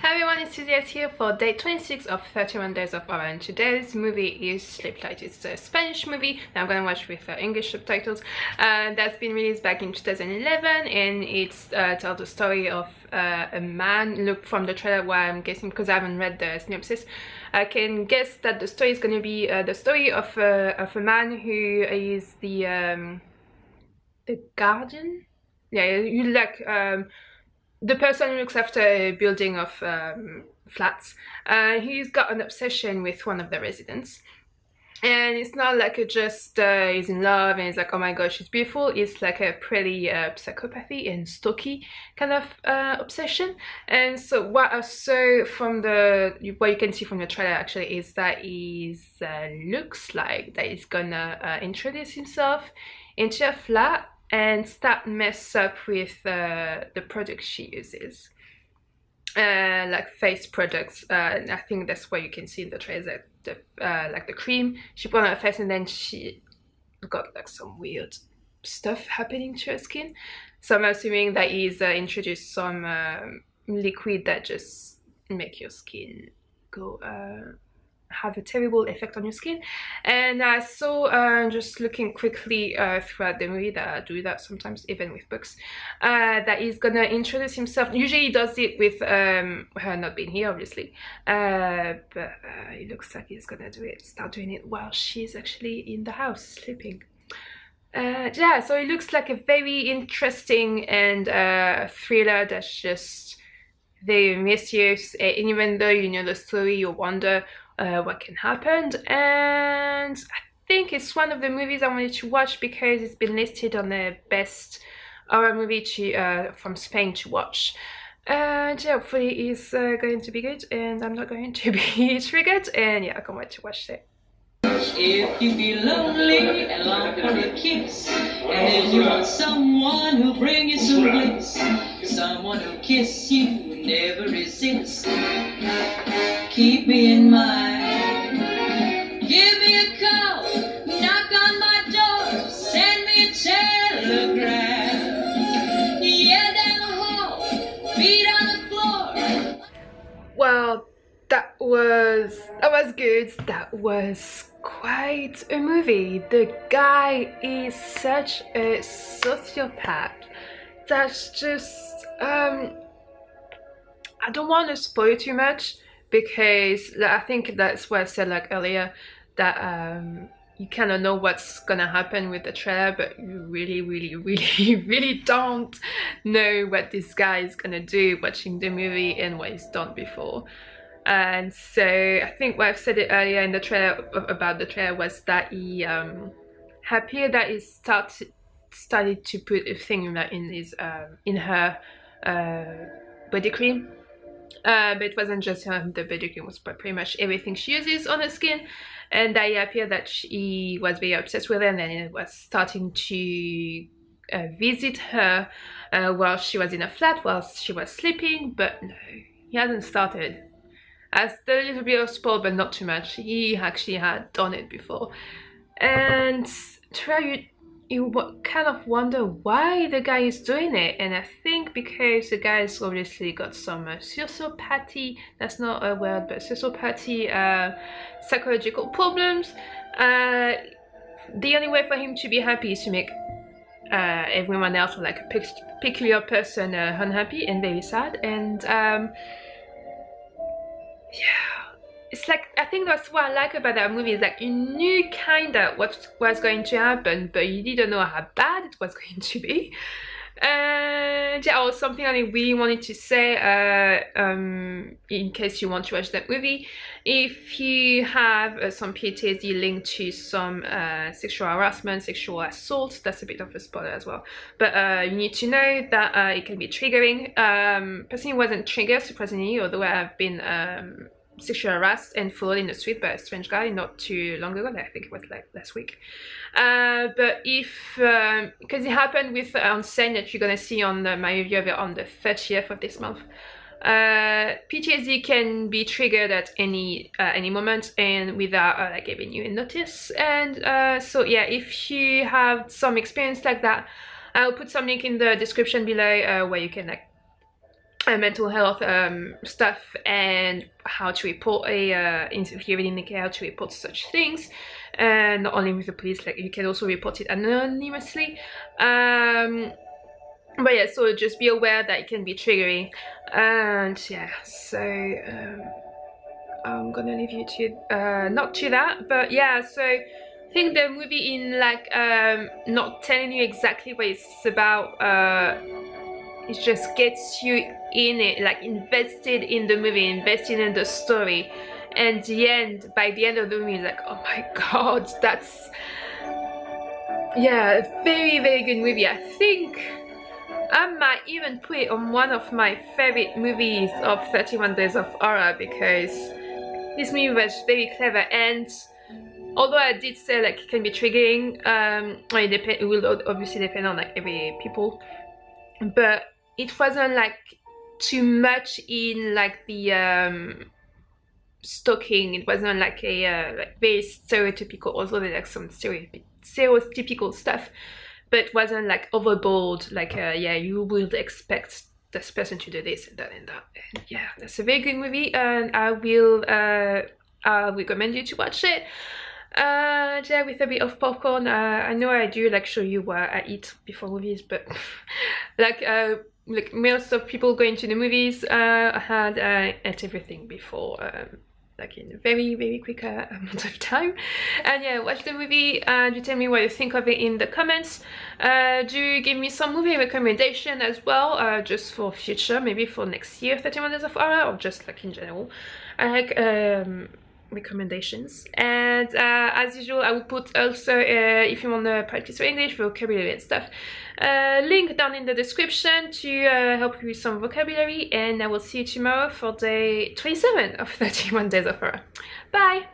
Hi everyone, it's Utilisées here for day 26 of 31 Days of Horror, and today's movie is Sleeplight. It's a Spanish movie that I'm gonna watch with English subtitles. That's been released back in 2011, and it's tells the story of a man. Look from the trailer, where I'm guessing, because I haven't read the synopsis, I can guess that the story is gonna be the story of a man who is the guardian. Yeah, you like the person who looks after a building of flats. He's got an obsession with one of the residents, and it's not like just he's in love and he's like, oh my gosh, she's beautiful. It's like a pretty psychopathy and stalky kind of obsession. And so what I saw from what you can see from the trailer actually is that he looks like that he's gonna introduce himself into a flat and start mess up with the products she uses, like face products. And I think that's what you can see in the trailer, like the cream she put on her face, and then she got like some weird stuff happening to her skin. So I'm assuming that he's introduced some liquid that just make your skin go have a terrible effect on your skin. And I saw, just looking quickly throughout the movie, that I do that sometimes even with books, that he's gonna introduce himself. Usually he does it with her not being here, obviously, but it looks like he's gonna start doing it while she's actually in the house sleeping. Yeah, so it looks like a very interesting and thriller that's just very mysterious, and even though you know the story, you wonder what can happen. And I think it's one of the movies I wanted to watch because it's been listed on the best horror movie from Spain to watch. And yeah, hopefully it's going to be good and I'm not going to be triggered, and yeah, I can't wait to watch it. If you feel lonely and long for a kiss, and you want someone who'll bring you some bliss, someone who'll kiss you, never resist, keep me in mind. Give me a call, knock on my door, send me a telegram. Yeah, down the hall, feet on the floor. Well, that was good. That was quite a movie. The guy is such a sociopath. That's just I don't want to spoil too much, because I think that's what I said like earlier, that you kind of know what's gonna happen with the trailer, but you really don't know what this guy is gonna do watching the movie and what he's done before. And so I think what I've said it earlier in the trailer about the trailer was that he appeared that he started to put a thing in his in her body cream, but it wasn't just the body cream, was pretty much everything she uses on her skin. And that it appeared that he was very obsessed with her, and then he was starting to visit her while she was in a flat while she was sleeping. But no, he hasn't started. As a little bit of spoil, but not too much. He actually had done it before, and you kind of wonder why the guy is doing it. And I think because the guy's obviously got some sociopathy, that's not a word, but sociopathy, psychological problems. The only way for him to be happy is to make everyone else, like a peculiar person, unhappy and very sad. And yeah, it's like, I think that's what I like about that movie, is that you knew kinda what was going to happen, but you didn't know how bad it was going to be. And yeah, or something I really wanted to say, in case you want to watch that movie, if you have some PTSD linked to some sexual harassment, sexual assault, that's a bit of a spoiler as well, but you need to know that it can be triggering. Personally, wasn't triggered, surprisingly, although I have been sexually harassed and followed in the street by a strange guy not too long ago. I think it was like last week. But if because it happened with Onsen, that you're gonna see on my review of it on the 30th of this month, PTSD can be triggered at any moment and without like giving you a notice. And so yeah, if you have some experience like that, I'll put some link in the description below where you can like mental health stuff, and how to report if you really need how to report such things, and not only with the police, like you can also report it anonymously. But yeah, so just be aware that it can be triggering. And yeah, so I'm gonna leave you to not to that, but yeah, so I think the movie, in like not telling you exactly what it's about, it just gets you in it, like invested in the movie, invested in the story, and by the end of the movie, like, oh my god, that's, yeah, a very, very good movie. I think I might even put it on one of my favorite movies of 31 Days of Horror, because this movie was very clever. And although I did say like it can be triggering, it will obviously depend on like every people, but it wasn't like too much in like the stalking. It wasn't like a like very stereotypical, although there's like some stereotypical stuff, but it wasn't like overboard, like yeah, you will expect this person to do this and that and that. And yeah, that's a very good movie, and I will recommend you to watch it. Yeah, with a bit of popcorn. I know I do like show you what I eat before movies, but like most of people going to the movies, I had ate everything before, like in a very, very quick amount of time. And yeah, watch the movie, do tell me what you think of it in the comments. Do give me some movie recommendation as well, just for future, maybe for next year 31 Days of Horror, or just like in general. I like recommendations. And as usual, I will put also, if you want to practice your English, vocabulary and stuff, link down in the description to help you with some vocabulary. And I will see you tomorrow for day 27 of 31 Days of Horror. Bye!